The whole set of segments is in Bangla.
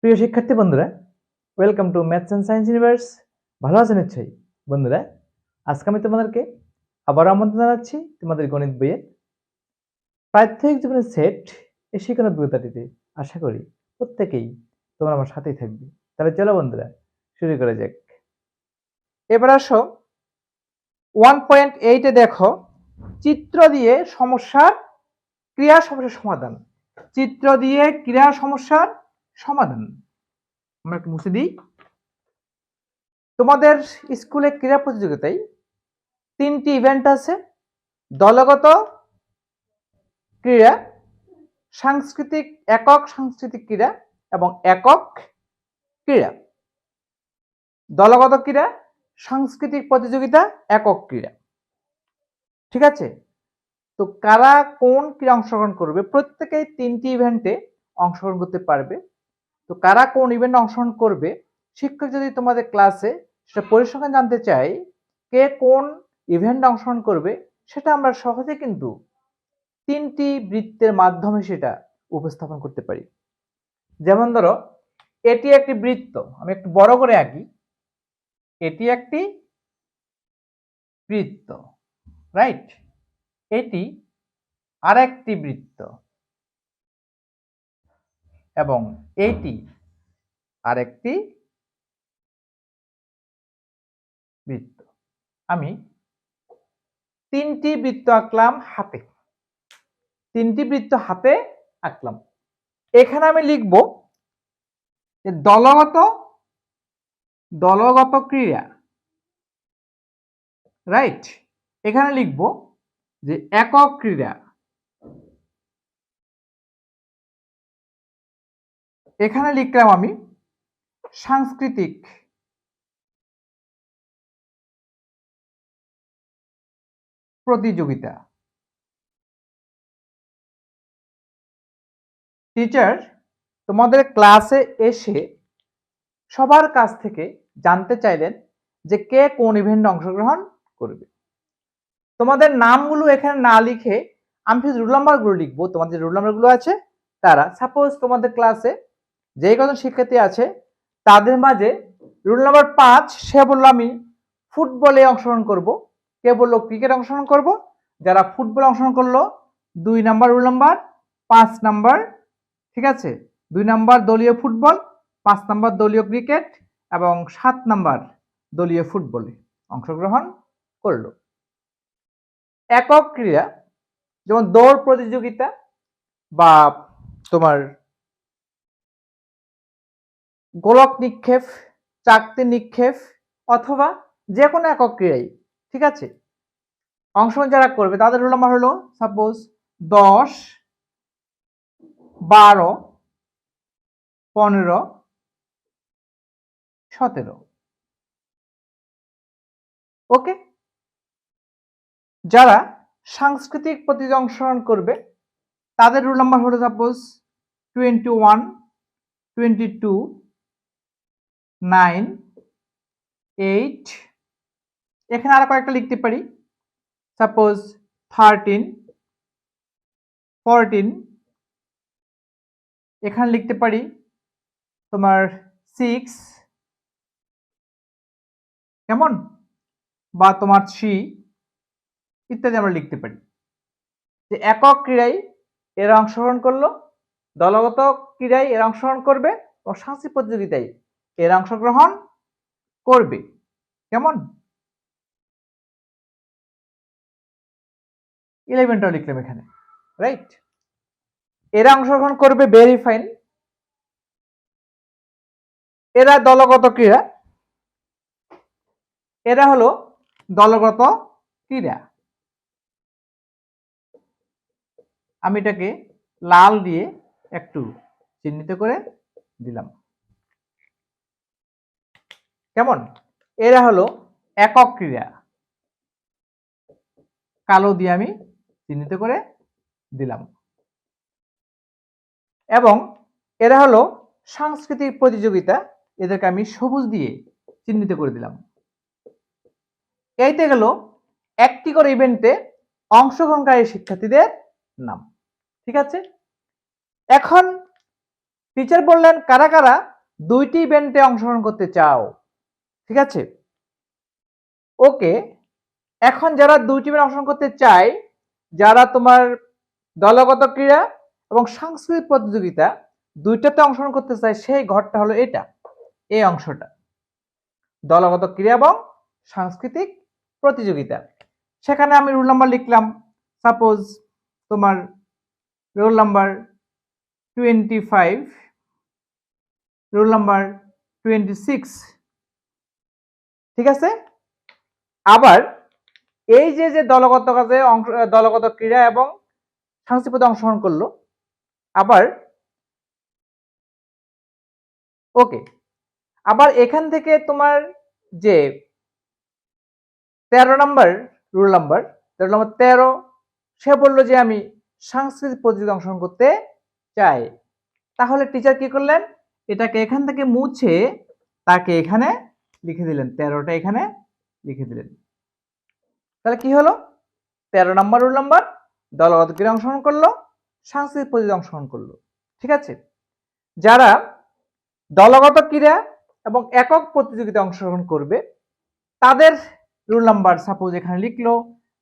প্রিয় শিক্ষার্থী বন্ধুরা, welcome to maths and science universe. ভালো আছেন নিশ্চয়ই বন্ধুরা। আজকে আমি তোমাদেরকে আবার আমন্ত্রণ জানাচ্ছি তোমাদের গণিত বইয়ের প্রাত্যহিক জীবনের সেট এই শিক্ষণ অভিজ্ঞতাটিতে। আশা করি প্রত্যেকেই তোমরা আমার সাথেই থাকবে। তাহলে চলো বন্ধুরা, শুরু করা যাক। এবার আসো 1.8 দেখো, চিত্র দিয়ে সমস্যার ক্রিয়া সমস্যার সমাধান। চিত্র দিয়ে ক্রিয়া সমস্যার সমাধান আমরা একটু মুছে দিই। তোমাদের স্কুলে ক্রীড়া প্রতিযোগিতায় 3টি ইভেন্ট আছে: দলগত ক্রীড়া, সাংস্কৃতিক একক সাংস্কৃতিক ক্রীড়া এবং একক ক্রীড়া। দলগত ক্রীড়া, সাংস্কৃতিক প্রতিযোগিতা, একক ক্রীড়া। ঠিক আছে? তো কারা কোন ক্রীড়া অংশগ্রহণ করবে? প্রত্যেকেই 3টি ইভেন্টে অংশগ্রহণ করতে পারবে। তো কারা কোন ইভেন্টে অংশগ্রহণ করবে, শিক্ষক যদি তোমাদের ক্লাসে সেটা পরিসংখ্যান জানতে চাই, কে কোন ইভেন্টে অংশগ্রহণ করবে, সেটা আমরা সহজে কিন্তু 3টি বৃত্তের মাধ্যমে সেটা উপস্থাপন করতে পারি। যেমন ধরো, এটি একটি বৃত্ত, আমি একটু বড় করে আঁকি। এটি একটি বৃত্ত, রাইট? এটি আরেকটি বৃত্ত এবং এটি আরেকটি বৃত্ত। আমি 3টি বৃত্ত আঁকলাম হাতে। 3টি বৃত্ত হাতে আঁকলাম। এখানে আমি লিখব যে দলগত ক্রীড়া, রাইট? এখানে লিখব যে একক ক্রীড়া, এখানে লিখলাম আমি সাংস্কৃতিক প্রতিযোগিতা। টিচার তোমাদের ক্লাসে এসে সবার কাছ থেকে জানতে চাইলেন যে কে কোন ইভেন্টে অংশগ্রহণ করবে। তোমাদের নামগুলো এখানে না লিখে আমি শুধু রোল নাম্বারগুলো লিখবো। তোমাদের রোল নাম্বারগুলো আছে তারা, সাপোজ তোমাদের ক্লাসে যেই কজন শিক্ষার্থী আছে তাদের মাঝে রোল নাম্বার 5 সে বললো আমি ফুটবলে অংশগ্রহণ করব, কে বললো ক্রিকেট অংশগ্রহণ করব। যারা ফুটবলে অংশগ্রহণ করলো 2 নাম্বার রোল নাম্বার, 5 নাম্বার, ঠিক আছে? 2 নাম্বার দলীয় ফুটবল, 5 নাম্বার দলীয় ক্রিকেট এবং 7 নাম্বার দলীয় ফুটবলে অংশগ্রহণ করলো। একক ক্রীড়া যেমন দৌড় প্রতিযোগিতা বা তোমার গোলক নিক্ষেপ, চাকতি নিক্ষেপ অথবা যে কোনো একক ক্রীড়াই, ঠিক আছে? অংশগ্রহণ যারা করবে তাদের রোল নাম্বার হলো সাপোজ 10, 12, 15, 17। ওকে? যারা সাংস্কৃতিক প্রতিযোগিতায় অংশগ্রহণ করবে তাদের রোল নাম্বার হলো সাপোজ 21, 22, 9, 8। এখানে আরো কয়েকটা লিখতে পারি, সাপোজ 13, 14। এখানে লিখতে পারি তোমার 6, কেমন, বা তোমার 3 ইত্যাদি আমরা লিখতে পারি। যে একক ক্রীড়ায় এরা অংশগ্রহণ করলো, দলগত ক্রীড়ায় এরা অংশগ্রহণ করবে এবং সাংস্কৃতিক প্রতিযোগিতায় এরা অংশগ্রহণ করবে। কেমন? 11টাও লিখলাম এখানে, রাইট? এরা অংশগ্রহণ করবে, ভেরি ফাইন। এরা দলগত ক্রীড়া, এরা হলো দলগত ক্রীড়া। আমি এটাকে লাল দিয়ে একটু চিহ্নিত করে দিলাম। কেমন? এরা হলো একক ক্রীড়া, কালো দিয়ে আমি চিহ্নিত করে দিলাম। এবং এরা হলো সাংস্কৃতিক প্রতিযোগিতা, এদেরকে আমি সবুজ দিয়ে চিহ্নিত করে দিলাম। এইতে গেল একটি করে ইভেন্টে অংশগ্রহণকারী শিক্ষার্থীদের নাম। ঠিক আছে? এখন টিচার বললেন কারা কারা 2টি ইভেন্টে অংশগ্রহণ করতে চাও, ঠিক আছে? ওকে, এখন যারা 2টি ইভেন্টে অংশগ্রহণ করতে চায়, যারা তোমার দলগত ক্রীড়া এবং সাংস্কৃতিক প্রতিযোগিতা 2টাতে অংশগ্রহণ করতে চায়, সেই ঘরটা হলো এটা, এই অংশটা, দলগত ক্রীড়া এবং সাংস্কৃতিক প্রতিযোগিতা। সেখানে আমি রোল নাম্বার লিখলাম, সাপোজ তোমার রোল নাম্বার 25, রোল নাম্বার 26, ঠিক আছে? আবার এই যে যে দলগত কাজে দলগত ক্রীড়া এবং সাংস্কৃতিক অংশগ্রহণ করলো, আবার ওকে, আবার এখান থেকে তোমার যে 13 নাম্বার রোল নাম্বার 13, সে বললো যে আমি সাংস্কৃতিক প্রতিযোগিতায় অংশগ্রহণ করতে চাই। তাহলে টিচার কি করলেন, এটাকে এখান থেকে মুছে তাকে এখানে লিখে দিলেন, 13টা এখানে লিখে দিলেন। তাহলে কি হলো, 13 নাম্বার রোল নাম্বার দলগত ক্রীড়ায় অংশগ্রহণ করলো, সাংস্কৃতিক প্রতিযোগিতায় অংশগ্রহণ করলো, ঠিক আছে? যারা দলগত ক্রীড়া এবং একক প্রতিযোগিতায় অংশগ্রহণ করবে, তাদের রোল নাম্বার সাপোজ এখানে লিখলো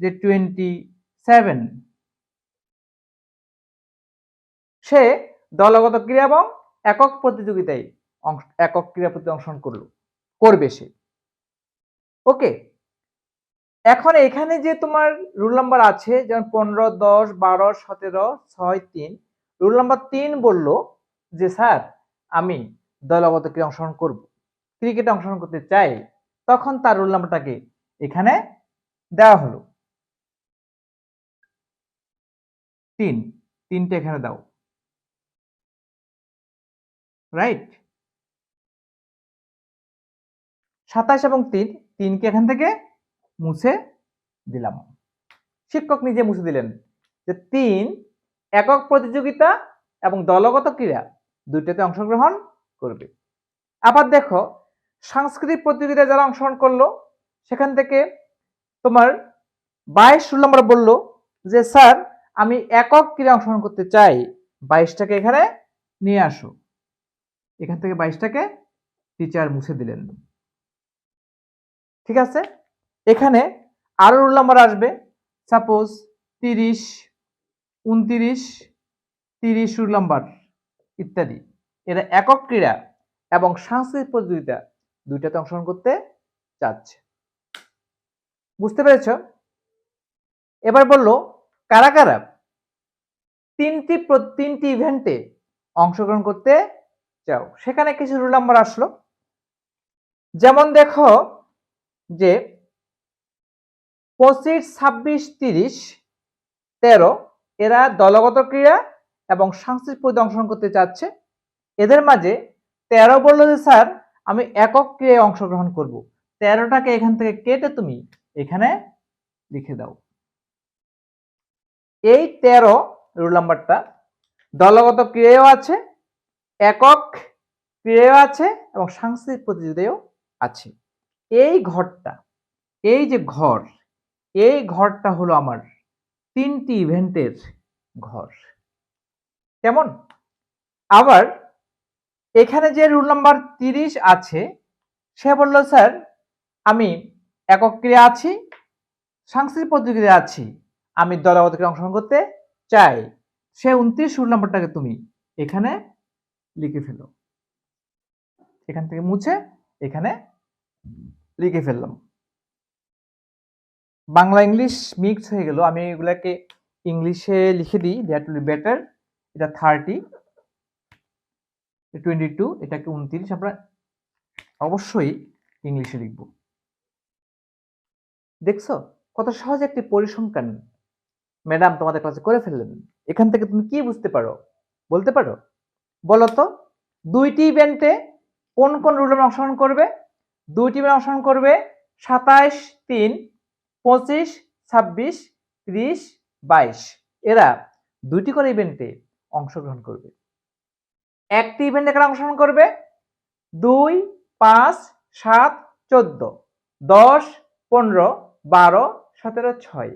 যে 27, সে দলগত ক্রীড়া এবং একক প্রতিযোগিতায় একক ক্রীড়া প্রতিযোগিতায় অংশগ্রহণ করবে সে। ওকে, এখন এখানে যে তোমার রোল নাম্বার আছে, যেমন 15, 10, 12, 17, 6, 3, রোল নাম্বার 3 বলল যে স্যার আমি দলগত ক্রীড়ায় অংশগ্রহণ করব, ক্রিকেটে অংশগ্রহণ করতে চাই, তখন তার রোল নাম্বারটাকে এখানে দেওয়া হলো 3, 3টা এখানে দাও, রাইট? 27 এবং 3, 3কে এখান থেকে মুছে দিলাম, শিক্ষক নিজে মুছে দিলেন যে 3 একক প্রতিযোগিতা এবং দলগত ক্রীড়া 2টাতে অংশগ্রহণ করবে। আবার দেখো সাংস্কৃতিক প্রতিযোগিতায় যারা অংশগ্রহণ করলো, সেখান থেকে তোমার 22 রোল নাম্বার বলল যে স্যার আমি একক ক্রীড়ায় অংশগ্রহণ করতে চাই, 22টাকে এখানে নিয়ে আসো, এখান থেকে 22টাকে টিচার মুছে দিলেন, ঠিক আছে? এখানে আরো রোল নাম্বার আসবে, সাপোজ 30, 29, 30 রোল নাম্বার ইত্যাদি, এরা একক ক্রীড়া এবং সাংস্কৃতিক প্রতিযোগিতা 2টাতে অংশগ্রহণ করতে চাচ্ছে। বুঝতে পেরেছ? এবার বলল কারা কারা 3টি ইভেন্টে অংশগ্রহণ করতে চাও, সেখানে কিছু রোল নাম্বার আসলো, যেমন দেখো যে 25, 26, 30, 13 এরা দলগত ক্রীড়া এবং সাংস্কৃতিক প্রতিযোগিতায় অংশগ্রহণ করতে চাচ্ছে। এদের মাঝে 13 বলল যে স্যার আমি একক ক্রীড়ায় অংশগ্রহণ করব, 13টাকে এখান থেকে কেটে তুমি এখানে লিখে দাও। এই 13 রোল নাম্বারটা দলগত ক্রীড়ায়ও আছে, একক ক্রীড়ায়ও আছে এবং সাংস্কৃতিক প্রতিযোগিতায়ও আছে। এই ঘরটা, এই যে ঘর, এই ঘরটা হলো আমার 3টি ইভেন্টের ঘর, কেমন? আবার এখানে যে রোল নাম্বার 30 আছে, সে বলল স্যার আমি একক ক্রীড়া আছি, সাংস্কৃতিক প্রতিযোগিতায় আছি, আমি দলগত ক্রীড়ায় অংশগ্রহণ করতে চাই, সে 29 রোল নাম্বারটাকে তুমি এখানে লিখে ফেলো, এখান থেকে মুছে এখানে লিখে ফেললাম। বাংলা ইংলিশ মিক্স হয়ে গেল, আমি এগুলাকে ইংলিশে লিখে দিই, দ্যাট উইল বি বেটার। এটা 30, 22, এটাকে 29, আমরা অবশ্যই ইংলিশে লিখব। দেখছো কত সহজ একটি পরিসংখ্যান ম্যাডাম তোমাদের ক্লাসে করে ফেললেন। এখান থেকে তুমি কি বুঝতে পারো বলতে পারো? বলো তো 2টি ইভেন্টে কোন কোন রোল নাম্বার অংশগ্রহণ করবে? 2টি ইভেন্টে অংশগ্রহণ করবে 27, 3, 25, 26, 30, 22, এরা 2টি করে ইভেন্টে অংশগ্রহণ করবে। একটি ইভেন্টে কারা অংশগ্রহণ করবে? 2, 5, 7, 14, 10, 15, 12, 17, 6,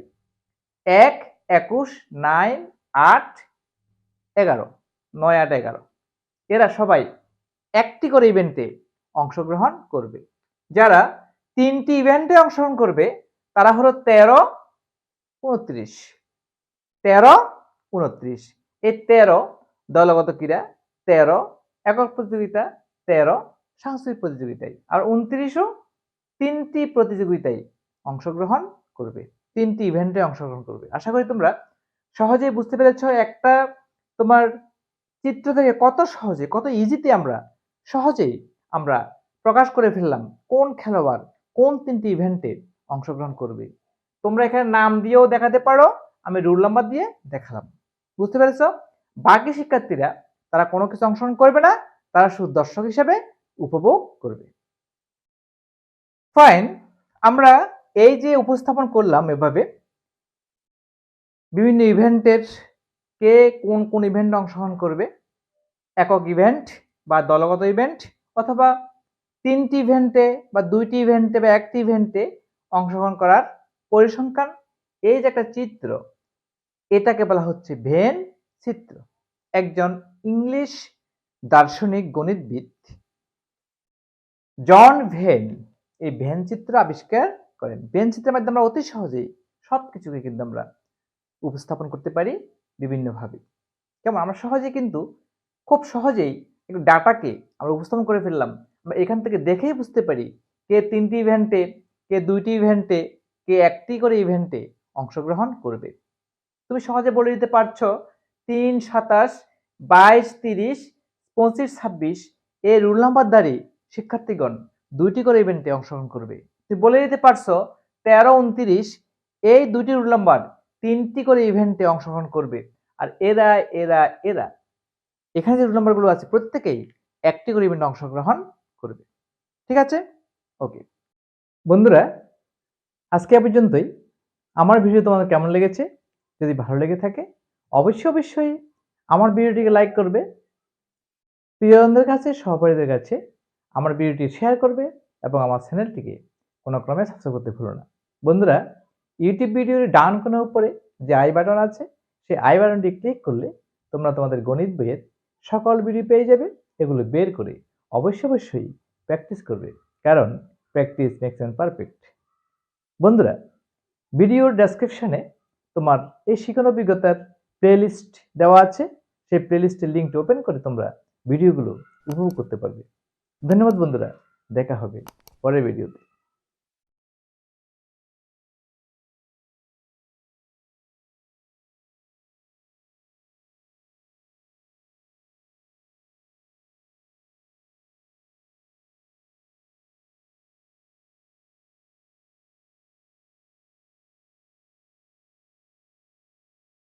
1, 21, 9, 8, 11, 9, 8, 11, এরা সবাই একটি করে ইভেন্টে অংশগ্রহণ করবে। যারা 3টি ইভেন্টে অংশগ্রহণ করবে তারা হলো 13, 29, 13, 29। এই 13 দলগত ক্রীড়া, 13 একক প্রতিযোগিতা, 13 সাহসিক প্রতিযোগিতায়, আর 29ও 3টি প্রতিযোগিতায় অংশগ্রহণ করবে, 3টি ইভেন্টে অংশগ্রহণ করবে। আশা করি তোমরা সহজেই বুঝতে পেরেছ। একটা তোমার চিত্র থেকে কত সহজে, কত ইজিতে সহজেই আমরা প্রকাশ করে ফেললাম কোন খেলোয়াড় কোন 3টি ইভেন্টে অংশগ্রহণ করবে। তোমরা এখানে নাম দিয়েও দেখাতে পারো, আমি রোল নাম্বার দিয়ে দেখালাম। বুঝতে পেরেছ? বাকি শিক্ষার্থীরা তারা কোনো কিছু অংশগ্রহণ করবে না, তারা শুধু দর্শক হিসেবে উপভোগ করবে। ফাইন, আমরা এই যে উপস্থাপন করলাম এভাবে বিভিন্ন ইভেন্টের কে কোন কোন ইভেন্টে অংশগ্রহণ করবে, একক ইভেন্ট বা দলগত ইভেন্ট, অথবা 3টি ইভেন্টে বা 2টি ইভেন্টে বা 1টি ইভেন্টে অংশগ্রহণ করার পরিসংখ্যান, এই যে একটা চিত্র, এটাকে বলা হচ্ছে ভেন চিত্র। একজন ইংলিশ দার্শনিক গণিতবিদ জন ভেন এই ভেন চিত্র আবিষ্কার করেন। ভেন চিত্রের মাধ্যমে আমরা অতি সহজেই সবকিছুকে কিন্তু আমরা উপস্থাপন করতে পারি বিভিন্নভাবে। কেমন আমরা সহজে কিন্তু খুব সহজেই একটু ডাটাকে আমরা উপস্থাপন করে ফেললাম। আমরা এখান থেকে দেখেই বুঝতে পারি কে 3টি ইভেন্টে, কে 2টি ইভেন্টে, কে 1টি করে ইভেন্টে অংশগ্রহণ করবে। তুমি সহজে বলে দিতে পারছো 3, 27, 22, 30, 25, 26 এই রুল নাম্বারধারী শিক্ষার্থীগণ 2টি করে ইভেন্টে অংশগ্রহণ করবে। তুমি বলে দিতে পারছো 13, 29 এই 2টি রুল নাম্বার 3টি করে ইভেন্টে অংশগ্রহণ করবে। আর এরা এরা এরা এখানে যে রুল নাম্বারগুলো আছে প্রত্যেকেই 1টি করে ইভেন্টে অংশগ্রহণ করবে। ঠিক আছে? ওকে বন্ধুরা, আজকে এ পর্যন্তই। আমার ভিডিও তোমাদের কেমন লেগেছে? যদি ভালো লেগে থাকে অবশ্যই আমার ভিডিওটিকে লাইক করবে, প্রিয়জনদের কাছে, সহপাঠীদের কাছে আমার ভিডিওটি শেয়ার করবে এবং আমার চ্যানেলটিকে কোনো ক্রমে সাবস্ক্রাইব করতে ভুলো না। বন্ধুরা, ইউটিউব ভিডিওর ডান কোণের উপরে যে আই বাটন আছে সেই আই বাটনটি ক্লিক করলে তোমরা তোমাদের গণিত বইয়ের সকল ভিডিও পেয়ে যাবে। এগুলো বের করে অবশ্যই প্র্যাকটিস করবে, কারণ প্র্যাকটিস মেক্স ম্যান পারফেক্ট। বন্ধুরা, ভিডিওর ডেসক্রিপশনে তোমার এই শিখন অভিজ্ঞতার প্লেলিস্ট দেওয়া আছে, সেই প্লেলিস্টের লিঙ্কটি ওপেন করে তোমরা ভিডিওগুলো উপভোগ করতে পারবে। ধন্যবাদ বন্ধুরা, দেখা হবে পরের ভিডিওতে।